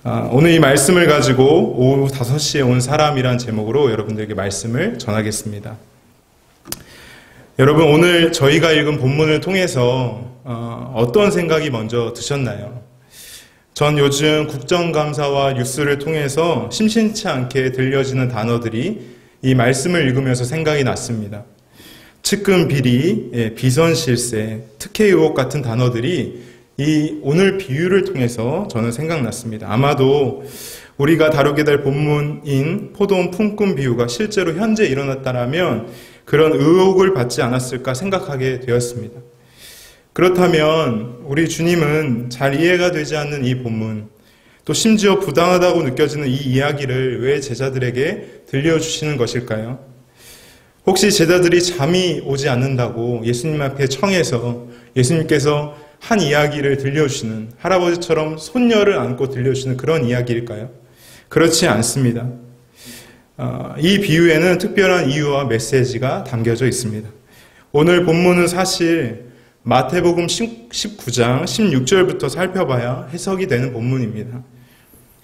오늘 이 말씀을 가지고 오후 5시에 온 사람이란 제목으로 여러분들에게 말씀을 전하겠습니다. 여러분, 오늘 저희가 읽은 본문을 통해서 어떤 생각이 먼저 드셨나요? 전 요즘 국정감사와 뉴스를 통해서 심심치 않게 들려지는 단어들이 이 말씀을 읽으면서 생각이 났습니다. 측근 비리, 비선실세, 특혜 의혹 같은 단어들이 이 오늘 비유를 통해서 저는 생각났습니다. 아마도 우리가 다루게 될 본문인 포도원 품꾼 비유가 실제로 현재 일어났다면 그런 의혹을 받지 않았을까 생각하게 되었습니다. 그렇다면 우리 주님은 잘 이해가 되지 않는 이 본문, 또 심지어 부당하다고 느껴지는 이 이야기를 왜 제자들에게 들려주시는 것일까요? 혹시 제자들이 잠이 오지 않는다고 예수님 앞에 청해서 예수님께서 한 이야기를 들려주시는, 할아버지처럼 손녀를 안고 들려주시는 그런 이야기일까요? 그렇지 않습니다. 이 비유에는 특별한 이유와 메시지가 담겨져 있습니다. 오늘 본문은 사실 마태복음 19장 16절부터 살펴봐야 해석이 되는 본문입니다.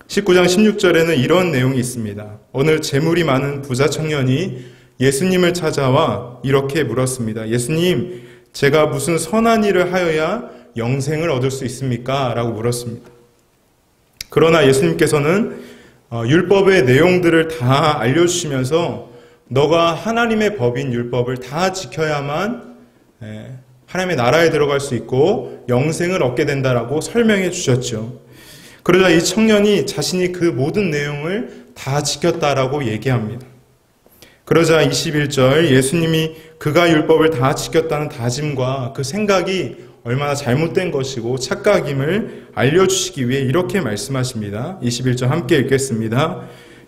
19장 16절에는 이런 내용이 있습니다. 오늘 재물이 많은 부자 청년이 예수님을 찾아와 이렇게 물었습니다. 예수님, 제가 무슨 선한 일을 하여야 영생을 얻을 수 있습니까? 라고 물었습니다. 그러나 예수님께서는 율법의 내용들을 다 알려주시면서 너가 하나님의 법인 율법을 다 지켜야만 하나님의 나라에 들어갈 수 있고 영생을 얻게 된다라고 설명해 주셨죠. 그러자 이 청년이 자신이 그 모든 내용을 다 지켰다라고 얘기합니다. 그러자 21절 예수님이 그가 율법을 다 지켰다는 다짐과 그 생각이 얼마나 잘못된 것이고 착각임을 알려주시기 위해 이렇게 말씀하십니다. 21절 함께 읽겠습니다.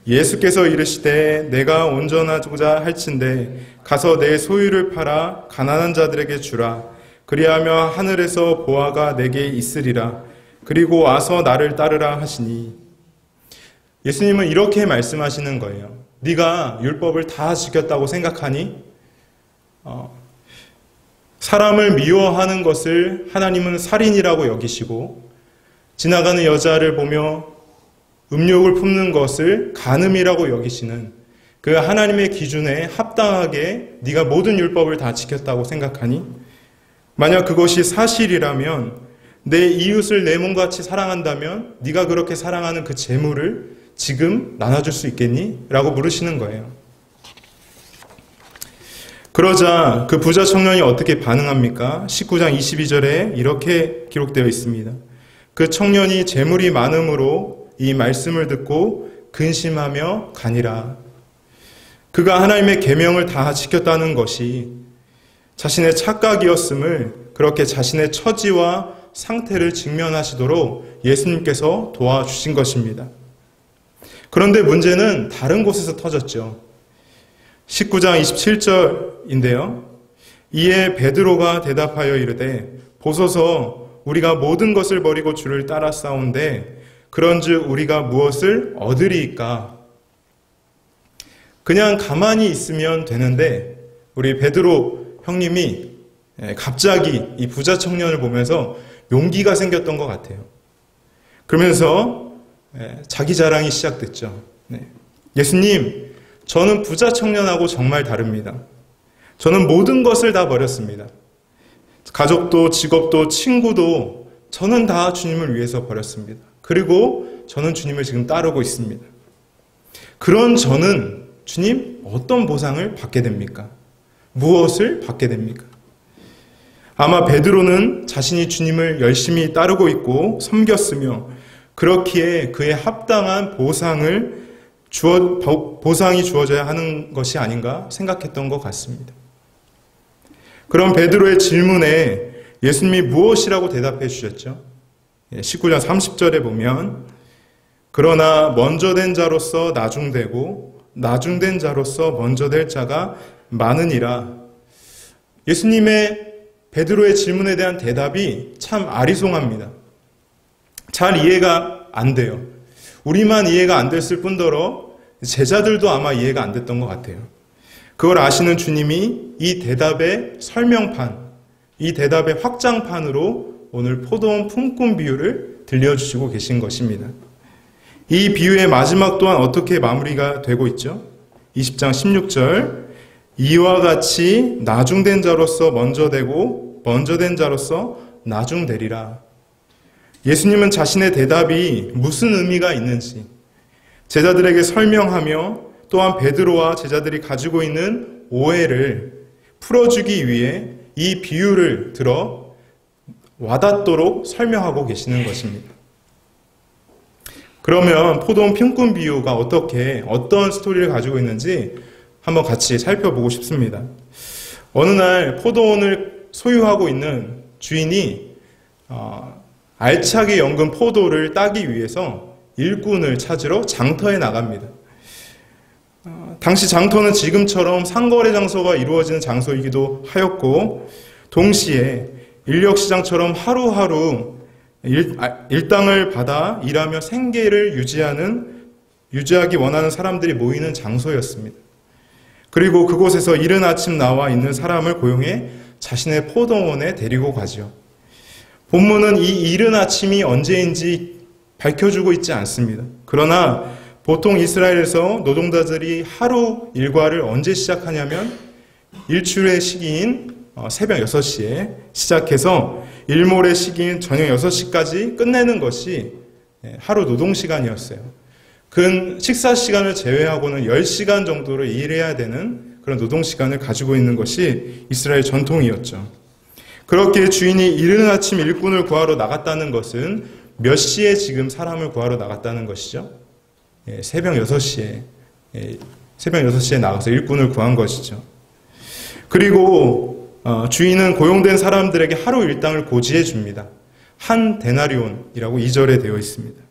예수께서 이르시되 내가 온전하고자 할진대 가서 내 소유를 팔아 가난한 자들에게 주라. 그리하며 하늘에서 보화가 내게 있으리라. 그리고 와서 나를 따르라 하시니, 예수님은 이렇게 말씀하시는 거예요. 네가 율법을 다 지켰다고 생각하니? 사람을 미워하는 것을 하나님은 살인이라고 여기시고, 지나가는 여자를 보며 음욕을 품는 것을 간음이라고 여기시는 그 하나님의 기준에 합당하게 네가 모든 율법을 다 지켰다고 생각하니? 만약 그것이 사실이라면, 내 이웃을 내 몸같이 사랑한다면 네가 그렇게 사랑하는 그 재물을 지금 나눠줄 수 있겠니? 라고 물으시는 거예요. 그러자 그 부자 청년이 어떻게 반응합니까? 19장 22절에 이렇게 기록되어 있습니다. 그 청년이 재물이 많음으로 이 말씀을 듣고 근심하며 가니라. 그가 하나님의 계명을 다 지켰다는 것이 자신의 착각이었음을, 그렇게 자신의 처지와 상태를 직면하시도록 예수님께서 도와주신 것입니다. 그런데 문제는 다른 곳에서 터졌죠. 19장 27절인데요. 이에 베드로가 대답하여 이르되 보소서 우리가 모든 것을 버리고 주를 따라 싸운데 그런즉 우리가 무엇을 얻으리이까? 그냥 가만히 있으면 되는데 우리 베드로 형님이 갑자기 이 부자 청년을 보면서 용기가 생겼던 것 같아요. 그러면서 자기 자랑이 시작됐죠. 예수님, 저는 부자 청년하고 정말 다릅니다. 저는 모든 것을 다 버렸습니다. 가족도 직업도 친구도 저는 다 주님을 위해서 버렸습니다. 그리고 저는 주님을 지금 따르고 있습니다. 그런 저는 주님 어떤 보상을 받게 됩니까? 무엇을 받게 됩니까? 아마 베드로는 자신이 주님을 열심히 따르고 있고 섬겼으며 그렇기에 그에 합당한 보상이 주어져야 하는 것이 아닌가 생각했던 것 같습니다. 그럼 베드로의 질문에 예수님이 무엇이라고 대답해 주셨죠? 19장 30절에 보면 그러나 먼저 된 자로서 나중되고 나중된 자로서 먼저 될 자가 많으니라. 예수님의 베드로의 질문에 대한 대답이 참 아리송합니다. 잘 이해가 안 돼요. 우리만 이해가 안 됐을 뿐더러 제자들도 아마 이해가 안 됐던 것 같아요. 그걸 아시는 주님이 이 대답의 설명판, 이 대답의 확장판으로 오늘 포도원 품꾼 비유를 들려주시고 계신 것입니다. 이 비유의 마지막 또한 어떻게 마무리가 되고 있죠? 20장 16절, 이와 같이 나중된 자로서 먼저 되고 먼저 된 자로서 나중되리라. 예수님은 자신의 대답이 무슨 의미가 있는지 제자들에게 설명하며 또한 베드로와 제자들이 가지고 있는 오해를 풀어주기 위해 이 비유를 들어 와닿도록 설명하고 계시는 것입니다. 그러면 포도원 품꾼 비유가 어떤 스토리를 가지고 있는지 한번 같이 살펴보고 싶습니다. 어느 날 포도원을 소유하고 있는 주인이 알차게 연근 포도를 따기 위해서 일꾼을 찾으러 장터에 나갑니다. 당시 장터는 지금처럼 상거래 장소가 이루어지는 장소이기도 하였고 동시에 인력시장처럼 하루하루 일당을 받아 일하며 생계를 유지하기 원하는 사람들이 모이는 장소였습니다. 그리고 그곳에서 이른 아침 나와 있는 사람을 고용해 자신의 포도원에 데리고 가죠. 본문은 이 이른 아침이 언제인지 밝혀주고 있지 않습니다. 그러나 보통 이스라엘에서 노동자들이 하루 일과를 언제 시작하냐면 일출의 시기인 새벽 6시에 시작해서 일몰의 시기인 저녁 6시까지 끝내는 것이 하루 노동시간이었어요. 그 식사 시간을 제외하고는 10시간 정도를 일해야 되는 그런 노동시간을 가지고 있는 것이 이스라엘 전통이었죠. 그렇게 주인이 이른 아침 일꾼을 구하러 나갔다는 것은 몇 시에 지금 사람을 구하러 나갔다는 것이죠? 새벽 6시에 나가서 일꾼을 구한 것이죠. 그리고 주인은 고용된 사람들에게 하루 일당을 고지해 줍니다. 한 데나리온이라고 2절에 되어 있습니다.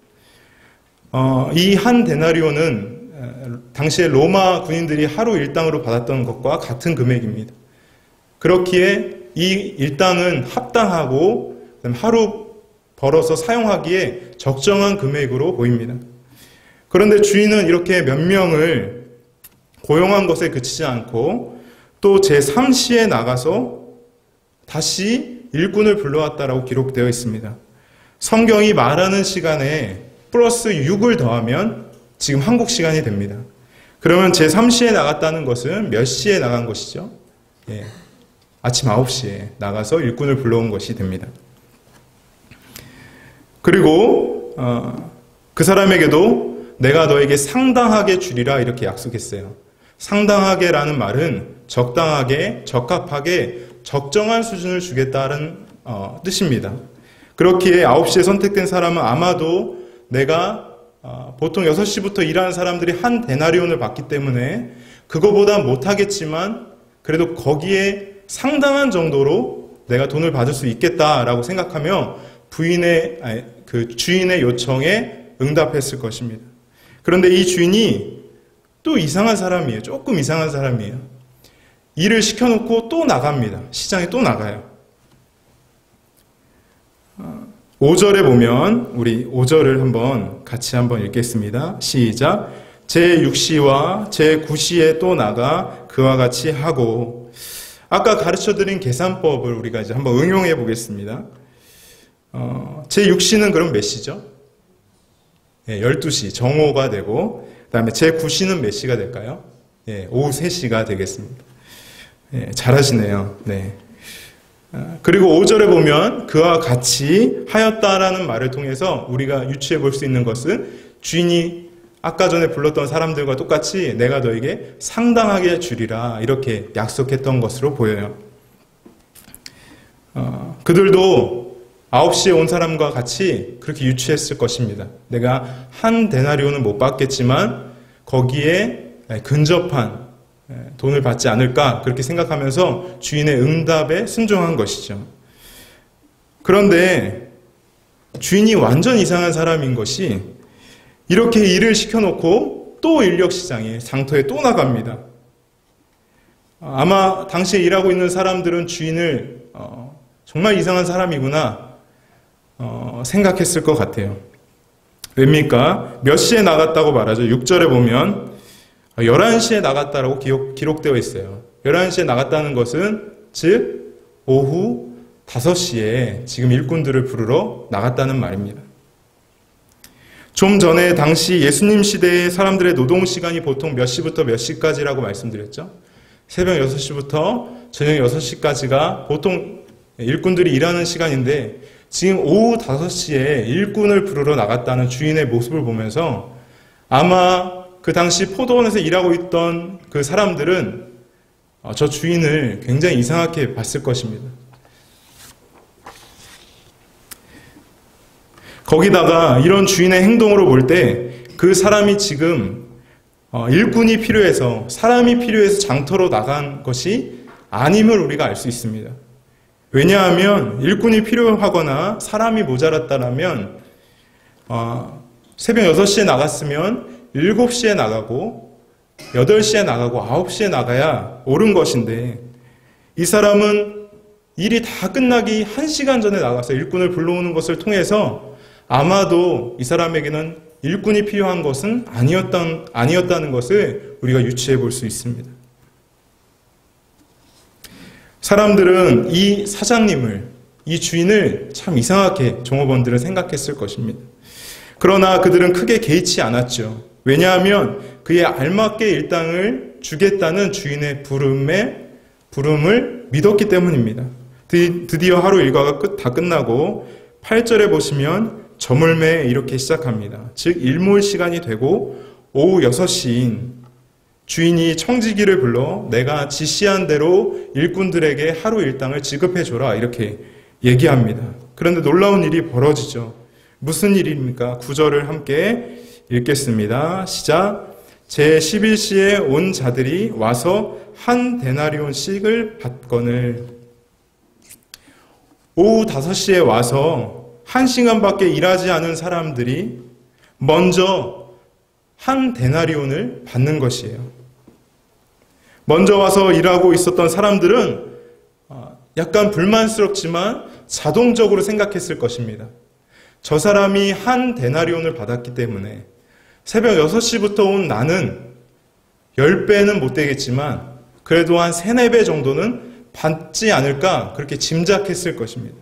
이 한 데나리온은 당시에 로마 군인들이 하루 일당으로 받았던 것과 같은 금액입니다. 그렇기에 이 일당은 합당하고 하루 벌어서 사용하기에 적정한 금액으로 보입니다. 그런데 주인은 이렇게 몇 명을 고용한 것에 그치지 않고 또 제3시에 나가서 다시 일꾼을 불러왔다라고 기록되어 있습니다. 성경이 말하는 시간에 플러스 6을 더하면 지금 한국 시간이 됩니다. 그러면 제3시에 나갔다는 것은 몇 시에 나간 것이죠? 아침 9시에 나가서 일꾼을 불러온 것이 됩니다. 그리고 그 사람에게도 내가 너에게 상당하게 주리라 이렇게 약속했어요. 상당하게라는 말은 적당하게, 적합하게, 적정한 수준을 주겠다는 뜻입니다. 그렇기에 9시에 선택된 사람은 아마도 내가 보통 6시부터 일하는 사람들이 한 데나리온을 받기 때문에 그거보다 못하겠지만 그래도 거기에 상당한 정도로 내가 돈을 받을 수 있겠다라고 생각하며 주인의 요청에 응답했을 것입니다. 그런데 이 주인이 또 이상한 사람이에요. 조금 이상한 사람이에요. 일을 시켜놓고 또 나갑니다. 시장에 또 나가요. 5절에 보면 우리 5절을 같이 한번 읽겠습니다. 시작. 제6시와 제9시에 또 나가 그와 같이 하고 아까 가르쳐드린 계산법을 우리가 이제 한번 응용해 보겠습니다. 제6시는 그럼 몇 시죠? 12시 정오가 되고 그 다음에 제9시는 몇 시가 될까요? 오후 3시가 되겠습니다. 잘하시네요. 네. 그리고 5절에 보면 그와 같이 하였다라는 말을 통해서 우리가 유추해 볼 수 있는 것은 주인이 아까 전에 불렀던 사람들과 똑같이 내가 너에게 상당하게 주리라 이렇게 약속했던 것으로 보여요. 그들도 9시에 온 사람과 같이 그렇게 유추했을 것입니다. 내가 한 데나리온은 못 받겠지만 거기에 근접한 돈을 받지 않을까 그렇게 생각하면서 주인의 응답에 순종한 것이죠. 그런데 주인이 완전 이상한 사람인 것이 이렇게 일을 시켜놓고 또 인력시장에 장터에 또 나갑니다. 아마 당시에 일하고 있는 사람들은 주인을 정말 이상한 사람이구나 생각했을 것 같아요. 왜입니까? 몇 시에 나갔다고 말하죠. 6절에 보면 11시에 나갔다라고 기록되어 있어요. 11시에 나갔다는 것은 즉 오후 5시에 지금 일꾼들을 부르러 나갔다는 말입니다. 좀 전에 당시 예수님 시대의 사람들의 노동 시간이 보통 몇 시부터 몇 시까지라고 말씀드렸죠. 새벽 6시부터 저녁 6시까지가 보통 일꾼들이 일하는 시간인데 지금 오후 5시에 일꾼을 부르러 나갔다는 주인의 모습을 보면서 아마 그 당시 포도원에서 일하고 있던 그 사람들은 저 주인을 굉장히 이상하게 봤을 것입니다. 거기다가 이런 주인의 행동으로 볼 때 그 사람이 지금 일꾼이 필요해서 사람이 필요해서 장터로 나간 것이 아님을 우리가 알 수 있습니다. 왜냐하면 일꾼이 필요하거나 사람이 모자랐다면 새벽 6시에 나갔으면 7시에 나가고 8시에 나가고 9시에 나가야 옳은 것인데 이 사람은 일이 다 끝나기 1시간 전에 나가서 일꾼을 불러오는 것을 통해서 아마도 이 사람에게는 일꾼이 필요한 것은 아니었다는 것을 우리가 유추해 볼 수 있습니다. 사람들은 이 사장님을, 이 주인을 참 이상하게 종업원들은 생각했을 것입니다. 그러나 그들은 크게 개의치 않았죠. 왜냐하면 그의 알맞게 일당을 주겠다는 주인의 부름을 믿었기 때문입니다. 드디어 하루 일과가 다 끝나고 8절에 보시면 저물매 이렇게 시작합니다. 즉 일몰 시간이 되고 오후 6시인 주인이 청지기를 불러 내가 지시한 대로 일꾼들에게 하루 일당을 지급해줘라 이렇게 얘기합니다. 그런데 놀라운 일이 벌어지죠. 무슨 일입니까? 9절을 함께 읽겠습니다. 시작. 제11시에 온 자들이 와서 한 데나리온씩을 받거늘. 오후 5시에 와서 1시간밖에 일하지 않은 사람들이 먼저 한 데나리온을 받는 것이에요. 먼저 와서 일하고 있었던 사람들은 약간 불만스럽지만 자동적으로 생각했을 것입니다. 저 사람이 한 데나리온을 받았기 때문에 새벽 6시부터 온 나는 10배는 못 되겠지만 그래도 한 3, 4배 정도는 받지 않을까 그렇게 짐작했을 것입니다.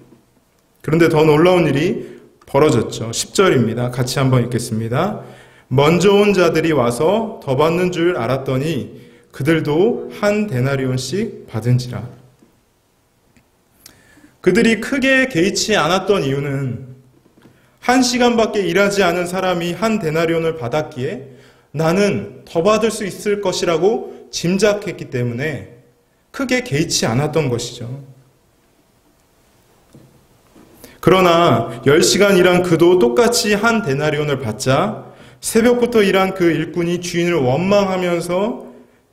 그런데 더 놀라운 일이 벌어졌죠. 10절입니다. 같이 한번 읽겠습니다. 먼저 온 자들이 와서 더 받는 줄 알았더니 그들도 한 데나리온씩 받은지라. 그들이 크게 개의치 않았던 이유는 1시간밖에 일하지 않은 사람이 한 데나리온을 받았기에 나는 더 받을 수 있을 것이라고 짐작했기 때문에 크게 개의치 않았던 것이죠. 그러나 10시간 일한 그도 똑같이 한 데나리온을 받자 새벽부터 일한 그 일꾼이 주인을 원망하면서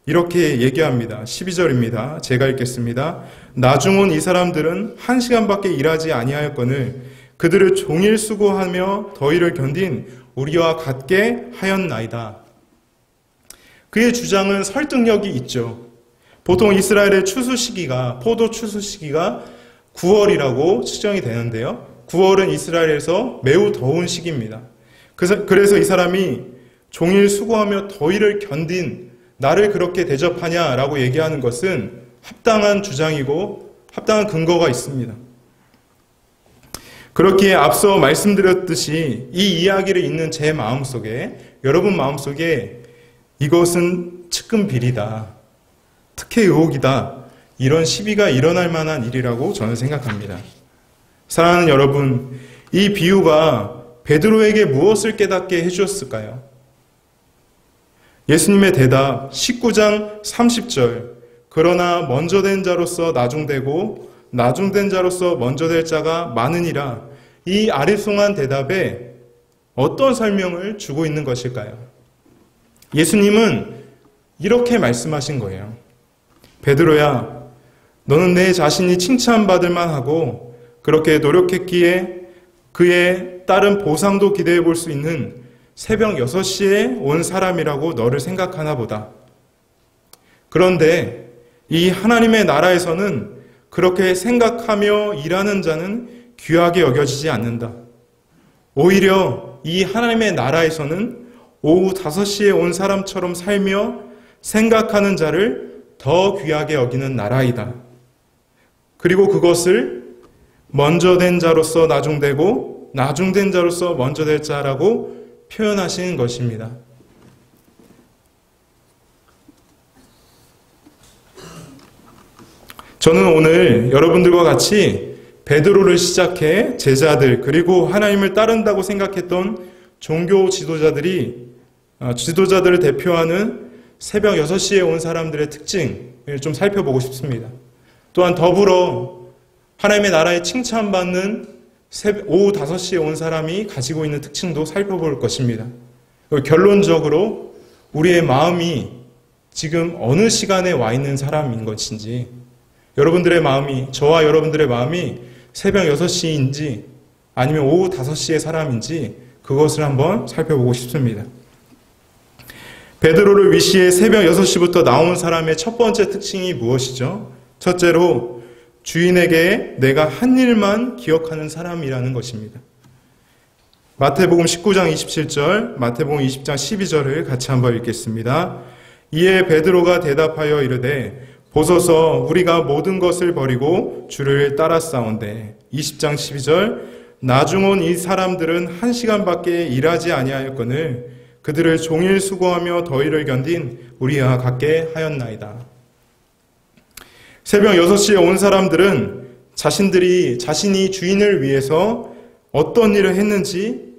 이렇게 얘기합니다. 12절입니다. 제가 읽겠습니다. 나중 온 이 사람들은 1시간밖에 일하지 아니하였거늘 그들을 종일 수고하며 더위를 견딘 우리와 같게 하였나이다. 그의 주장은 설득력이 있죠. 보통 이스라엘의 추수 시기가 포도 추수 시기가 9월이라고 측정이 되는데요. 9월은 이스라엘에서 매우 더운 시기입니다. 그래서 이 사람이 종일 수고하며 더위를 견딘 나를 그렇게 대접하냐라고 얘기하는 것은 합당한 주장이고 합당한 근거가 있습니다. 그렇기에 앞서 말씀드렸듯이 이 이야기를 읽는 제 마음속에 여러분 마음속에 이것은 측근 비리다. 특혜 의혹이다. 이런 시비가 일어날 만한 일이라고 저는 생각합니다. 사랑하는 여러분, 이 비유가 베드로에게 무엇을 깨닫게 해주었을까요? 예수님의 대답 19장 30절 그러나 먼저 된 자로서 나중되고 나중된 자로서 먼저 될 자가 많으니라. 이 아리송한 대답에 어떤 설명을 주고 있는 것일까요? 예수님은 이렇게 말씀하신 거예요. 베드로야, 너는 내 자신이 칭찬받을 만하고 그렇게 노력했기에 그에 따른 보상도 기대해 볼 수 있는 새벽 6시에 온 사람이라고 너를 생각하나 보다. 그런데 이 하나님의 나라에서는 그렇게 생각하며 일하는 자는 귀하게 여겨지지 않는다. 오히려 이 하나님의 나라에서는 오후 5시에 온 사람처럼 살며 생각하는 자를 더 귀하게 여기는 나라이다. 그리고 그것을 먼저 된 자로서 나중되고 나중된 자로서 먼저 될 자라고 표현하신 것입니다. 저는 오늘 여러분들과 같이 베드로를 시작해 제자들 그리고 하나님을 따른다고 생각했던 종교 지도자들을 대표하는 새벽 6시에 온 사람들의 특징을 좀 살펴보고 싶습니다. 또한 더불어 하나님의 나라에 칭찬받는 오후 5시에 온 사람이 가지고 있는 특징도 살펴볼 것입니다. 결론적으로 우리의 마음이 지금 어느 시간에 와 있는 사람인 것인지, 저와 여러분들의 마음이 새벽 6시인지 아니면 오후 5시의 사람인지 그것을 한번 살펴보고 싶습니다. 베드로를 위시해 새벽 6시부터 나온 사람의 첫 번째 특징이 무엇이죠? 첫째로 주인에게 내가 한 일만 기억하는 사람이라는 것입니다. 마태복음 19장 27절, 마태복음 20장 12절을 같이 한번 읽겠습니다. 이에 베드로가 대답하여 이르되 보소서 우리가 모든 것을 버리고 주를 따랐사온데 20장 12절 나중 온 이 사람들은 1시간밖에 일하지 아니하였거늘 그들을 종일 수고하며 더위를 견딘 우리와 같게 하였나이다. 새벽 6시에 온 사람들은 자신이 주인을 위해서 어떤 일을 했는지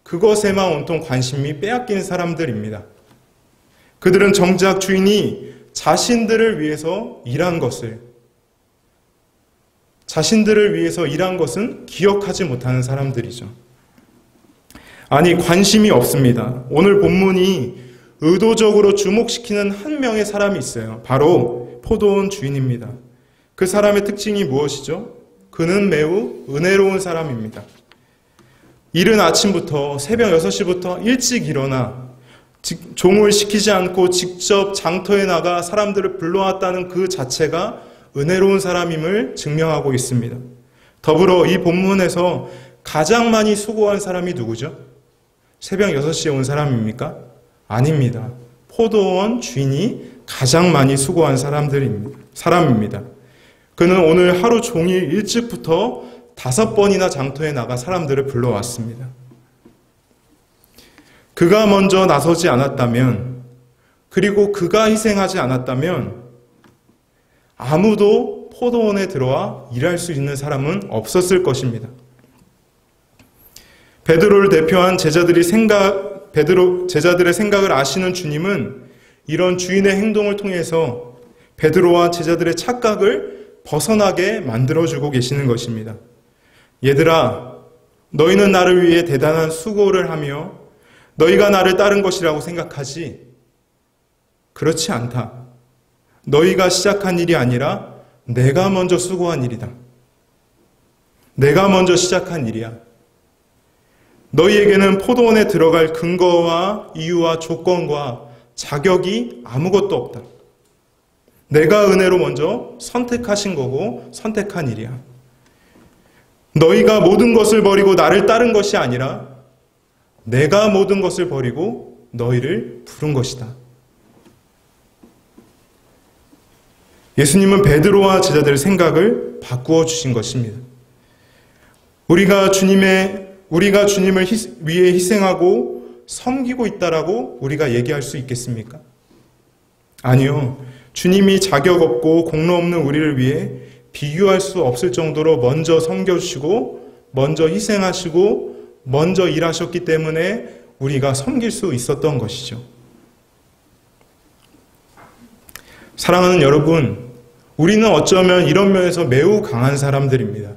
그것에만 온통 관심이 빼앗긴 사람들입니다. 그들은 정작 주인이 자신들을 위해서 일한 것은 기억하지 못하는 사람들이죠. 아니, 관심이 없습니다. 오늘 본문이 의도적으로 주목시키는 한 명의 사람이 있어요. 바로 포도원 주인입니다. 그 사람의 특징이 무엇이죠? 그는 매우 은혜로운 사람입니다. 이른 아침부터 새벽 6시부터 일찍 일어나 종을 시키지 않고 직접 장터에 나가 사람들을 불러왔다는 그 자체가 은혜로운 사람임을 증명하고 있습니다. 더불어 이 본문에서 가장 많이 수고한 사람이 누구죠? 새벽 6시에 온 사람입니까? 아닙니다. 포도원 주인이 가장 많이 수고한 사람입니다. 그는 오늘 하루 종일 일찍부터 5번이나 장터에 나가 사람들을 불러왔습니다. 그가 먼저 나서지 않았다면, 그리고 그가 희생하지 않았다면 아무도 포도원에 들어와 일할 수 있는 사람은 없었을 것입니다. 베드로를 대표한 제자들의 생각을 아시는 주님은 이런 주인의 행동을 통해서 베드로와 제자들의 착각을 벗어나게 만들어주고 계시는 것입니다. 얘들아, 너희는 나를 위해 대단한 수고를 하며 너희가 나를 따른 것이라고 생각하지? 그렇지 않다. 너희가 시작한 일이 아니라 내가 먼저 수고한 일이다. 내가 먼저 시작한 일이야. 너희에게는 포도원에 들어갈 근거와 이유와 조건과 자격이 아무것도 없다. 내가 은혜로 먼저 선택하신 거고 선택한 일이야. 너희가 모든 것을 버리고 나를 따른 것이 아니라 내가 모든 것을 버리고 너희를 부른 것이다. 예수님은 베드로와 제자들의 생각을 바꾸어 주신 것입니다. 우리가 주님을 위해 희생하고 섬기고 있다라고 우리가 얘기할 수 있겠습니까? 아니요. 주님이 자격 없고 공로 없는 우리를 위해 비교할 수 없을 정도로 먼저 섬겨주시고 먼저 희생하시고 먼저 일하셨기 때문에 우리가 섬길 수 있었던 것이죠. 사랑하는 여러분, 우리는 어쩌면 이런 면에서 매우 강한 사람들입니다.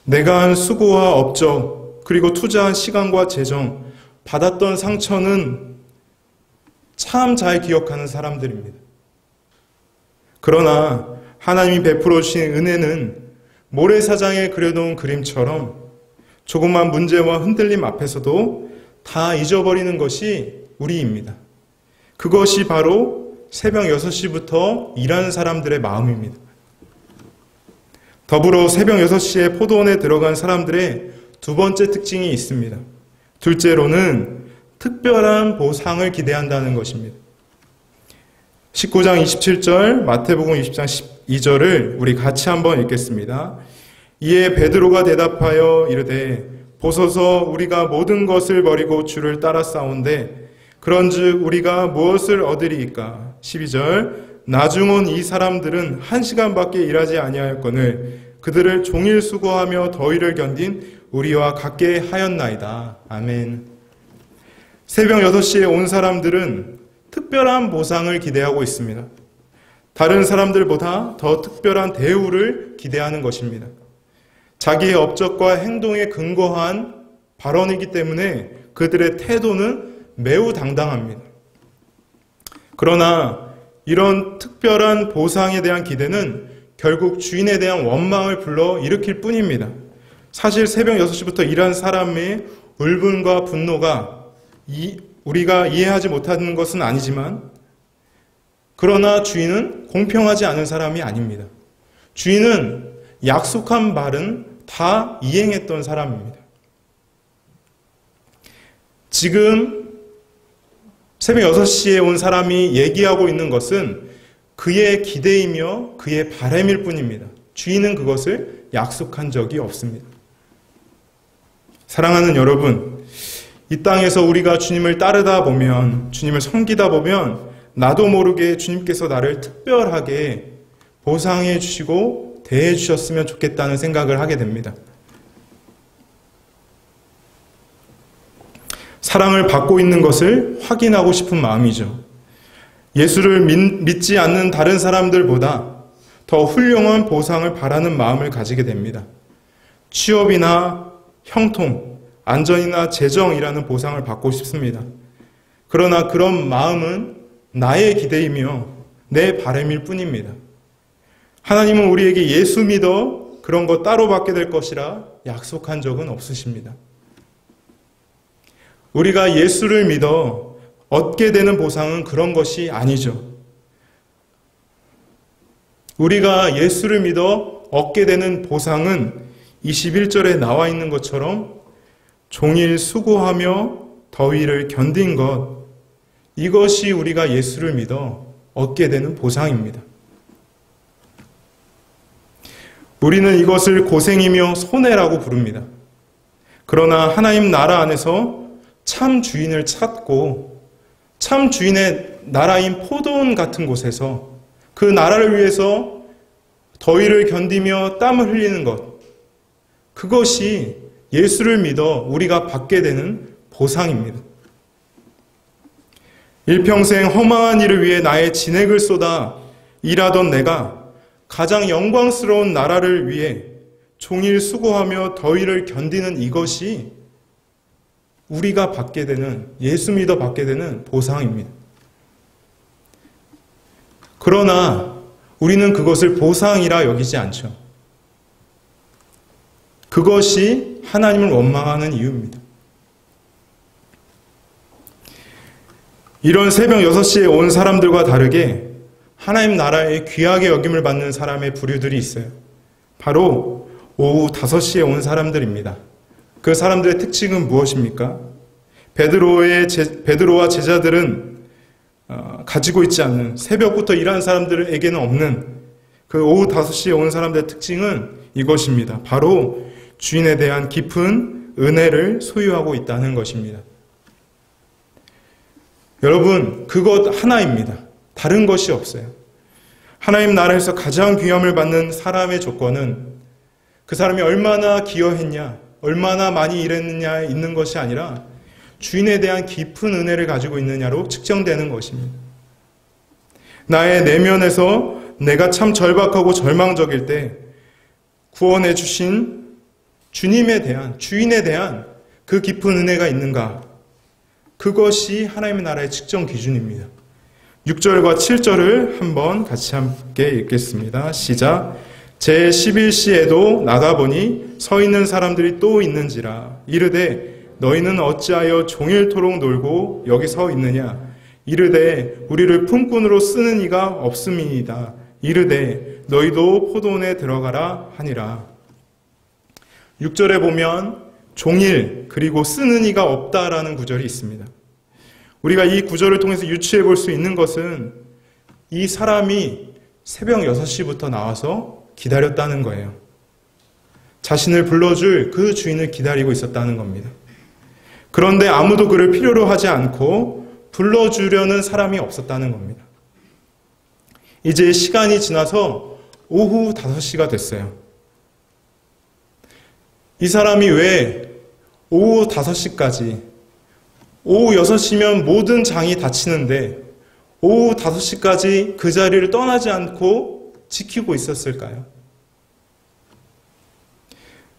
내가 한 수고와 업적, 그리고 투자한 시간과 재정, 받았던 상처는 참 잘 기억하는 사람들입니다. 그러나 하나님이 베풀어 주신 은혜는 모래사장에 그려놓은 그림처럼 조그만 문제와 흔들림 앞에서도 다 잊어버리는 것이 우리입니다. 그것이 바로 새벽 6시부터 일하는 사람들의 마음입니다. 더불어 새벽 6시에 포도원에 들어간 사람들의 두 번째 특징이 있습니다. 둘째로는 특별한 보상을 기대한다는 것입니다. 19장 27절, 마태복음 20장 12절을 우리 같이 한번 읽겠습니다. 이에 베드로가 대답하여 이르되 보소서 우리가 모든 것을 버리고 주를 따라 싸운데 그런즉 우리가 무엇을 얻으리이까? 12절 나중 온 이 사람들은 1시간밖에 일하지 아니하였거늘 그들을 종일 수고하며 더위를 견딘 우리와 같게 하였나이다. 아멘. 새벽 6시에 온 사람들은 특별한 보상을 기대하고 있습니다. 다른 사람들보다 더 특별한 대우를 기대하는 것입니다. 자기의 업적과 행동에 근거한 발언이기 때문에 그들의 태도는 매우 당당합니다. 그러나 이런 특별한 보상에 대한 기대는 결국 주인에 대한 원망을 불러 일으킬 뿐입니다. 사실 새벽 6시부터 일한 사람의 울분과 분노가 우리가 이해하지 못하는 것은 아니지만 그러나 주인은 공평하지 않은 사람이 아닙니다. 주인은 약속한 말은 다 이행했던 사람입니다. 지금 새벽 6시에 온 사람이 얘기하고 있는 것은 그의 기대이며 그의 바람일 뿐입니다. 주인은 그것을 약속한 적이 없습니다. 사랑하는 여러분, 이 땅에서 우리가 주님을 따르다 보면, 주님을 섬기다 보면 나도 모르게 주님께서 나를 특별하게 보상해 주시고 대해 주셨으면 좋겠다는 생각을 하게 됩니다. 사랑을 받고 있는 것을 확인하고 싶은 마음이죠. 예수를 믿지 않는 다른 사람들보다 더 훌륭한 보상을 바라는 마음을 가지게 됩니다. 취업이나 형통, 안전이나 재정이라는 보상을 받고 싶습니다. 그러나 그런 마음은 나의 기대이며 내 바람일 뿐입니다. 하나님은 우리에게 예수 믿어 그런 거 따로 받게 될 것이라 약속한 적은 없으십니다. 우리가 예수를 믿어 얻게 되는 보상은 그런 것이 아니죠. 우리가 예수를 믿어 얻게 되는 보상은 21절에 나와 있는 것처럼 종일 수고하며 더위를 견딘 것, 이것이 우리가 예수를 믿어 얻게 되는 보상입니다. 우리는 이것을 고생이며 손해라고 부릅니다. 그러나 하나님 나라 안에서 참 주인을 찾고 참 주인의 나라인 포도원 같은 곳에서 그 나라를 위해서 더위를 견디며 땀을 흘리는 것, 그것이 예수를 믿어 우리가 받게 되는 보상입니다. 일평생 허망한 일을 위해 나의 진액을 쏟아 일하던 내가 가장 영광스러운 나라를 위해 종일 수고하며 더위를 견디는 이것이 우리가 받게 되는, 예수 믿어 받게 되는 보상입니다. 그러나 우리는 그것을 보상이라 여기지 않죠. 그것이 하나님을 원망하는 이유입니다. 이런 새벽 6시에 온 사람들과 다르게 하나님 나라의 귀하게 여김을 받는 사람의 부류들이 있어요. 바로 오후 5시에 온 사람들입니다. 그 사람들의 특징은 무엇입니까? 베드로와 제자들은 가지고 있지 않는, 새벽부터 일하는 사람들에게는 없는 그 오후 5시에 온 사람들의 특징은 이것입니다. 바로 주인에 대한 깊은 은혜를 소유하고 있다는 것입니다. 여러분, 그것 하나입니다. 다른 것이 없어요. 하나님 나라에서 가장 귀함을 받는 사람의 조건은 그 사람이 얼마나 기여했냐, 얼마나 많이 일했느냐에 있는 것이 아니라 주인에 대한 깊은 은혜를 가지고 있느냐로 측정되는 것입니다. 나의 내면에서 내가 참 절박하고 절망적일 때 구원해 주신 주님에 대한, 주인에 대한 그 깊은 은혜가 있는가? 그것이 하나님의 나라의 측정 기준입니다. 6절과 7절을 한번 같이 함께 읽겠습니다. 시작. 제11시에도 나가보니 서 있는 사람들이 또 있는지라. 이르되 너희는 어찌하여 종일토록 놀고 여기 서 있느냐. 이르되 우리를 품꾼으로 쓰는 이가 없음이니이다. 이르되 너희도 포도원에 들어가라 하니라. 6절에 보면 종일 그리고 쓰는 이가 없다라는 구절이 있습니다. 우리가 이 구절을 통해서 유추해 볼 수 있는 것은 이 사람이 새벽 6시부터 나와서 기다렸다는 거예요. 자신을 불러줄 그 주인을 기다리고 있었다는 겁니다. 그런데 아무도 그를 필요로 하지 않고 불러주려는 사람이 없었다는 겁니다. 이제 시간이 지나서 오후 5시가 됐어요. 이 사람이 왜 오후 5시까지, 오후 6시면 모든 장이 닫히는데 오후 5시까지 그 자리를 떠나지 않고 지키고 있었을까요?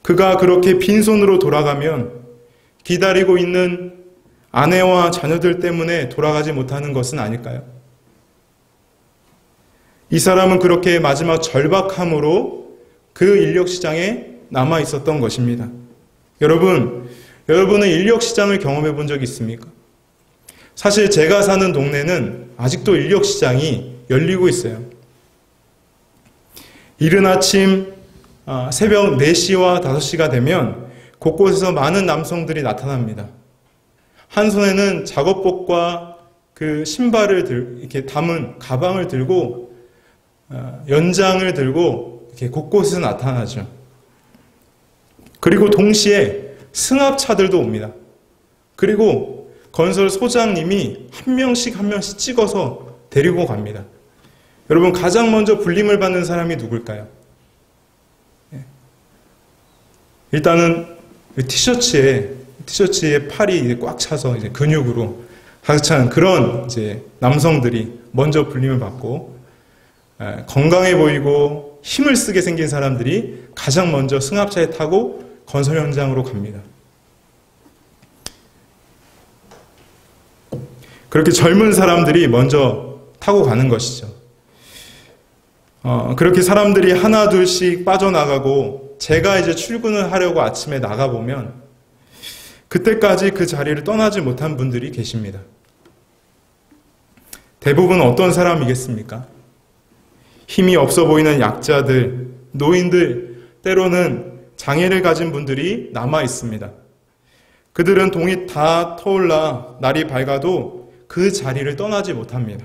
그가 그렇게 빈손으로 돌아가면 기다리고 있는 아내와 자녀들 때문에 돌아가지 못하는 것은 아닐까요? 이 사람은 그렇게 마지막 절박함으로 그 인력시장에 남아 있었던 것입니다. 여러분은 인력시장을 경험해 본 적이 있습니까? 사실 제가 사는 동네는 아직도 인력시장이 열리고 있어요. 이른 아침 새벽 4시와 5시가 되면 곳곳에서 많은 남성들이 나타납니다. 한 손에는 작업복과 그 신발을 이렇게 담은 가방을 들고 연장을 들고 이렇게 곳곳에서 나타나죠. 그리고 동시에 승합차들도 옵니다. 그리고 건설 소장님이 한 명씩 찍어서 데리고 갑니다. 여러분, 가장 먼저 불림을 받는 사람이 누굴까요? 일단은 티셔츠에 팔이 이제 꽉 차서 이제 근육으로 가득 찬 그런 이제 남성들이 먼저 불림을 받고, 건강해 보이고 힘을 쓰게 생긴 사람들이 가장 먼저 승합차에 타고 건설 현장으로 갑니다. 그렇게 젊은 사람들이 먼저 타고 가는 것이죠. 그렇게 사람들이 하나 둘씩 빠져나가고 제가 이제 출근을 하려고 아침에 나가보면 그때까지 그 자리를 떠나지 못한 분들이 계십니다. 대부분 어떤 사람이겠습니까? 힘이 없어 보이는 약자들, 노인들, 때로는 장애를 가진 분들이 남아 있습니다. 그들은 동이 다 터올라 날이 밝아도 그 자리를 떠나지 못합니다.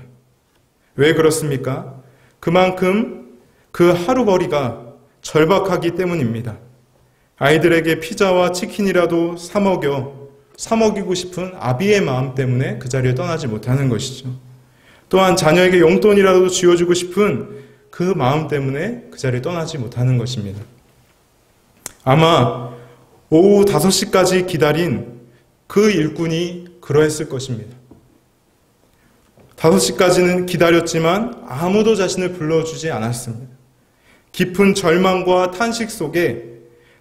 왜 그렇습니까? 그만큼 그 하루거리가 절박하기 때문입니다. 아이들에게 피자와 치킨이라도 사 먹이고 싶은 아비의 마음 때문에 그 자리를 떠나지 못하는 것이죠. 또한 자녀에게 용돈이라도 쥐어주고 싶은 그 마음 때문에 그 자리를 떠나지 못하는 것입니다. 아마 오후 5시까지 기다린 그 일꾼이 그러했을 것입니다. 5시까지는 기다렸지만 아무도 자신을 불러주지 않았습니다. 깊은 절망과 탄식 속에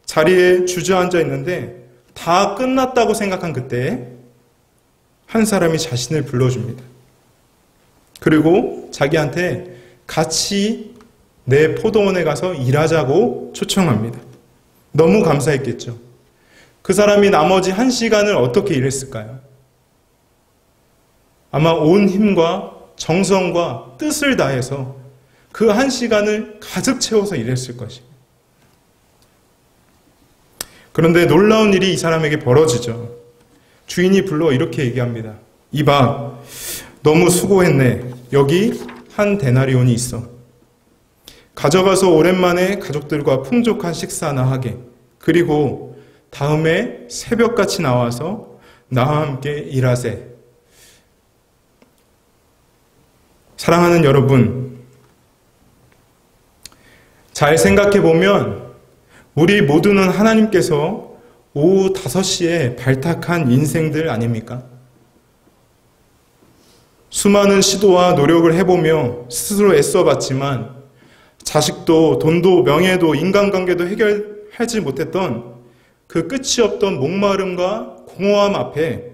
자리에 주저앉아 있는데 다 끝났다고 생각한 그때 한 사람이 자신을 불러줍니다. 그리고 자기한테 같이 내 포도원에 가서 일하자고 초청합니다. 너무 감사했겠죠. 그 사람이 나머지 1시간을 어떻게 일했을까요? 아마 온 힘과 정성과 뜻을 다해서 그 1시간을 가득 채워서 일했을 것입니다. 그런데 놀라운 일이 이 사람에게 벌어지죠. 주인이 불러 이렇게 얘기합니다. 이봐, 너무 수고했네. 여기 한 데나리온이 있어. 가져가서 오랜만에 가족들과 풍족한 식사나 하게. 그리고 다음에 새벽같이 나와서 나와 함께 일하세. 사랑하는 여러분, 잘 생각해 보면 우리 모두는 하나님께서 오후 5시에 발탁한 인생들 아닙니까? 수많은 시도와 노력을 해보며 스스로 애써봤지만 자식도 돈도 명예도 인간관계도 해결하지 못했던 그 끝이 없던 목마름과 공허함 앞에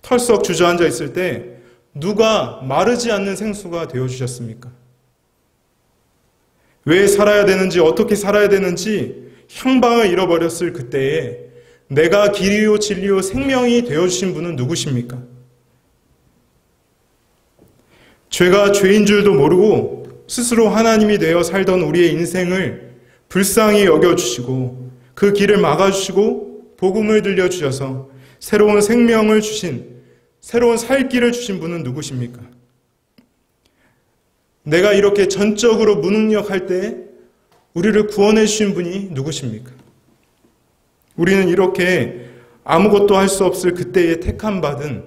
털썩 주저앉아 있을 때 누가 마르지 않는 생수가 되어주셨습니까? 왜 살아야 되는지, 어떻게 살아야 되는지 향방을 잃어버렸을 그때에 내가 길이요 진리요 생명이 되어주신 분은 누구십니까? 죄가 죄인 줄도 모르고 스스로 하나님이 되어 살던 우리의 인생을 불쌍히 여겨주시고 그 길을 막아주시고 복음을 들려주셔서 새로운 생명을 주신, 새로운 살 길을 주신 분은 누구십니까? 내가 이렇게 전적으로 무능력할 때 우리를 구원해 주신 분이 누구십니까? 우리는 이렇게 아무것도 할 수 없을 그때에 택함받은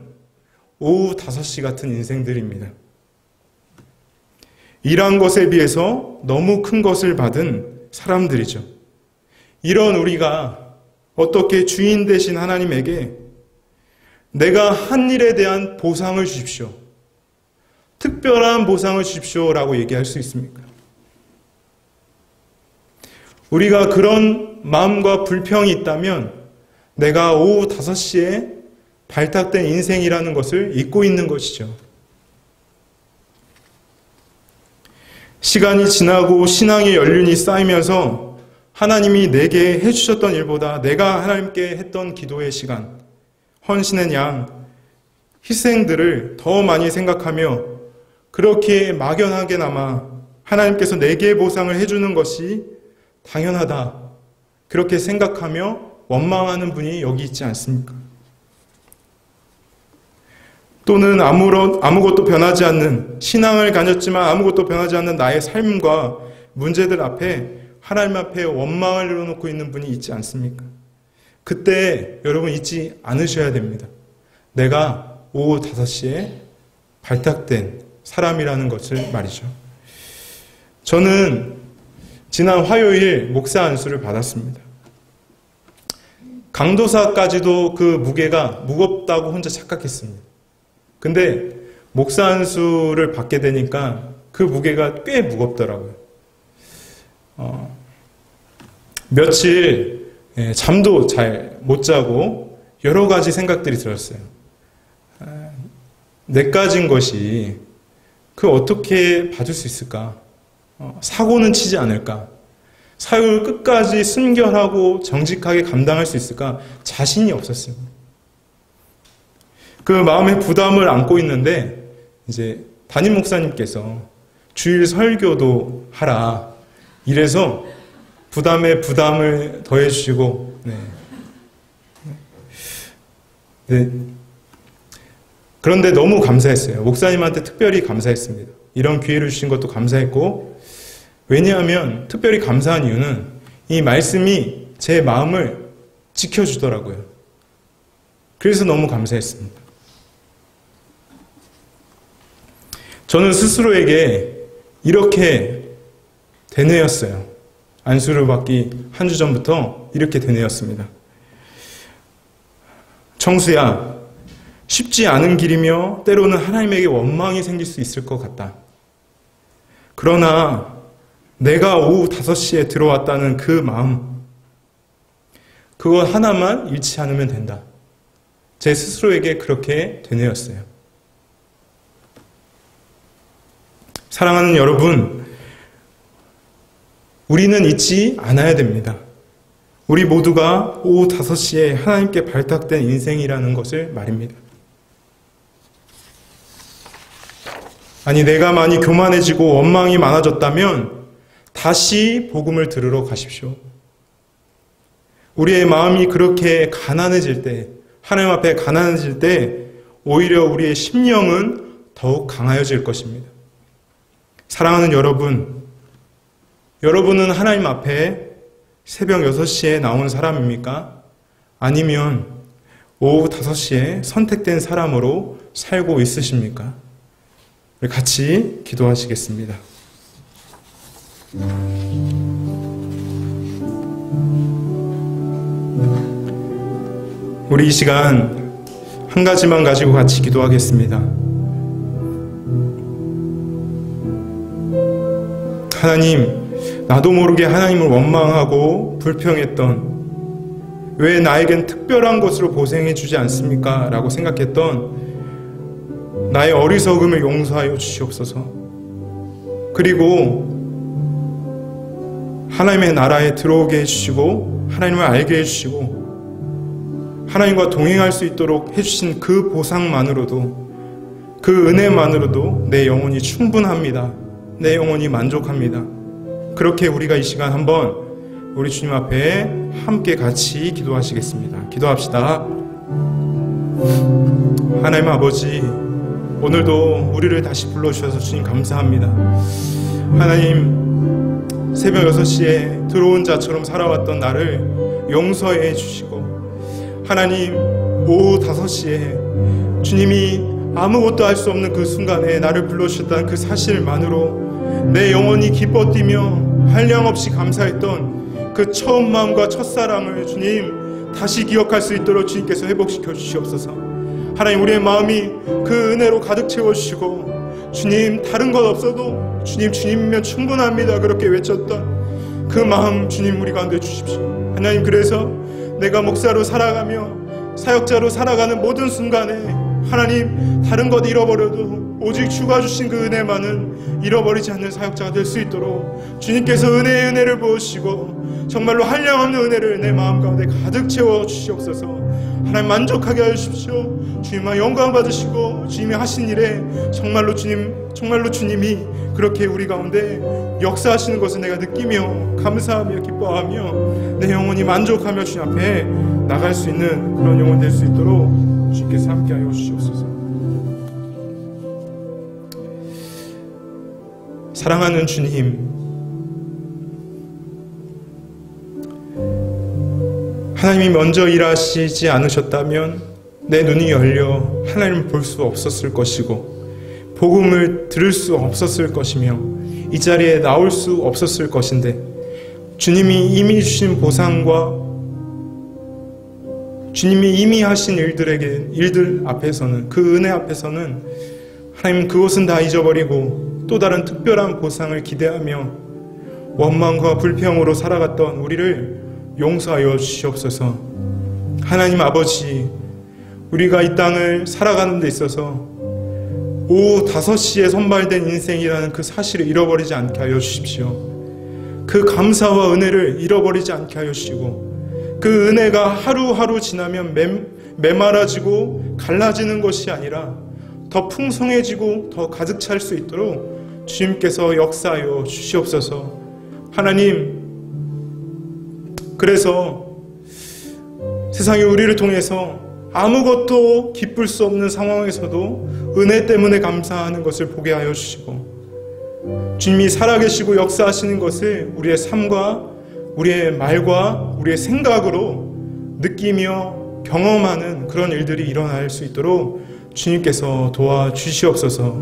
오후 5시 같은 인생들입니다. 일한 것에 비해서 너무 큰 것을 받은 사람들이죠. 이런 우리가 어떻게 주인 되신 하나님에게 내가 한 일에 대한 보상을 주십시오, 특별한 보상을 주십시오라고 얘기할 수 있습니까? 우리가 그런 마음과 불평이 있다면 내가 오후 5시에 발탁된 인생이라는 것을 잊고 있는 것이죠. 시간이 지나고 신앙의 연륜이 쌓이면서 하나님이 내게 해주셨던 일보다 내가 하나님께 했던 기도의 시간, 헌신의 양, 희생들을 더 많이 생각하며 그렇게 막연하게나마 하나님께서 내게 보상을 해주는 것이 당연하다, 그렇게 생각하며 원망하는 분이 여기 있지 않습니까? 또는 아무것도 변하지 않는, 신앙을 가졌지만 아무것도 변하지 않는 나의 삶과 문제들 앞에 하나님 앞에 원망을 내려놓고 있는 분이 있지 않습니까? 그때 여러분 잊지 않으셔야 됩니다. 내가 오후 5시에 발탁된 사람이라는 것을 말이죠. 저는 지난 화요일 목사 안수를 받았습니다. 강도사까지도 그 무게가 무겁다고 혼자 착각했습니다. 근데 목사 안수를 받게 되니까 그 무게가 꽤 무겁더라고요. 며칠 잠도 잘 못 자고 여러 가지 생각들이 들었어요. 내까진 것이 그 어떻게 받을 수 있을까? 사고는 치지 않을까? 사역을 끝까지 순결하고 정직하게 감당할 수 있을까? 자신이 없었습니다. 그 마음의 부담을 안고 있는데 이제 담임 목사님께서 주일 설교도 하라, 이래서 부담에 부담을 더해 주시고, 네. 그런데 너무 감사했어요. 목사님한테 특별히 감사했습니다. 이런 기회를 주신 것도 감사했고, 왜냐하면 특별히 감사한 이유는 이 말씀이 제 마음을 지켜주더라고요. 그래서 너무 감사했습니다. 저는 스스로에게 이렇게 되뇌었어요. 안수를 받기 한 주 전부터 이렇게 되뇌었습니다. 청수야, 쉽지 않은 길이며 때로는 하나님에게 원망이 생길 수 있을 것 같다. 그러나 내가 오후 5시에 들어왔다는 그 마음, 그것 하나만 잃지 않으면 된다. 제 스스로에게 그렇게 되뇌었어요. 사랑하는 여러분, 우리는 잊지 않아야 됩니다. 우리 모두가 오후 5시에 하나님께 발탁된 인생이라는 것을 말입니다. 아니, 내가 많이 교만해지고 원망이 많아졌다면 다시 복음을 들으러 가십시오. 우리의 마음이 그렇게 가난해질 때, 하나님 앞에 가난해질 때 오히려 우리의 심령은 더욱 강하여질 것입니다. 사랑하는 여러분, 여러분은 하나님 앞에 새벽 6시에 나온 사람입니까? 아니면 오후 5시에 선택된 사람으로 살고 있으십니까? 같이 기도하시겠습니다. 우리 이 시간 한 가지만 가지고 같이 기도하겠습니다. 하나님, 나도 모르게 하나님을 원망하고 불평했던, 왜 나에겐 특별한 것으로 보생해 주지 않습니까? 라고 생각했던 나의 어리석음을 용서하여 주시옵소서. 그리고 하나님의 나라에 들어오게 해주시고 하나님을 알게 해주시고 하나님과 동행할 수 있도록 해주신 그 보상만으로도, 그 은혜만으로도 내 영혼이 충분합니다. 내 영혼이 만족합니다. 그렇게 우리가 이 시간 한번 우리 주님 앞에 함께 같이 기도하시겠습니다. 기도합시다. 하나님 아버지, 오늘도 우리를 다시 불러주셔서 주님 감사합니다. 하나님, 새벽 6시에 들어온 자처럼 살아왔던 나를 용서해 주시고, 하나님 오후 5시에 주님이 아무것도 할 수 없는 그 순간에 나를 불러주셨다는 그 사실만으로 내 영혼이 기뻐 뛰며 한량없이 감사했던 그 처음 마음과 첫사랑을 주님 다시 기억할 수 있도록 주님께서 회복시켜 주시옵소서. 하나님, 우리의 마음이 그 은혜로 가득 채워주시고, 주님 다른 것 없어도 주님, 주님이면 충분합니다 그렇게 외쳤던 그 마음 주님 우리 가운데 주십시오. 하나님, 그래서 내가 목사로 살아가며 사역자로 살아가는 모든 순간에 하나님 다른 것 잃어버려도 오직 주가 주신 그 은혜만은 잃어버리지 않는 사역자가 될 수 있도록 주님께서 은혜의 은혜를 부으시고 정말로 한량없는 은혜를 내 마음 가운데 가득 채워 주시옵소서. 하나님, 만족하게 하십시오. 주님만 영광 받으시고 주님이 하신 일에 정말로 주님이 그렇게 우리 가운데 역사하시는 것을 내가 느끼며 감사하며 기뻐하며 내 영혼이 만족하며 주님 앞에 나갈 수 있는 그런 영혼 될 수 있도록 주님께서 함께하여 주시옵소서. 사랑하는 주님, 하나님이 먼저 일하시지 않으셨다면 내 눈이 열려 하나님을 볼 수 없었을 것이고 복음을 들을 수 없었을 것이며 이 자리에 나올 수 없었을 것인데, 주님이 이미 주신 보상과 주님이 이미 하신 일들 앞에서는, 그 은혜 앞에서는 하나님 그것은 다 잊어버리고 또 다른 특별한 보상을 기대하며 원망과 불평으로 살아갔던 우리를 용서하여 주시옵소서. 하나님 아버지, 우리가 이 땅을 살아가는 데 있어서 오후 5시에 선발된 인생이라는 그 사실을 잃어버리지 않게 하여 주십시오. 그 감사와 은혜를 잃어버리지 않게 하여 주시고, 그 은혜가 하루하루 지나면 메말라지고 갈라지는 것이 아니라 더 풍성해지고 더 가득 찰 수 있도록 주님께서 역사하여 주시옵소서. 하나님, 그래서 세상이 우리를 통해서 아무것도 기쁠 수 없는 상황에서도 은혜 때문에 감사하는 것을 보게 하여 주시고, 주님이 살아계시고 역사하시는 것을 우리의 삶과 우리의 말과 우리의 생각으로 느끼며 경험하는 그런 일들이 일어날 수 있도록 주님께서 도와주시옵소서.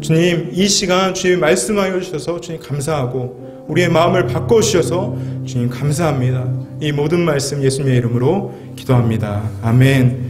주님, 이 시간 주님 말씀하여 주셔서 주님 감사하고 우리의 마음을 바꿔주셔서 주님 감사합니다. 이 모든 말씀 예수님의 이름으로 기도합니다. 아멘.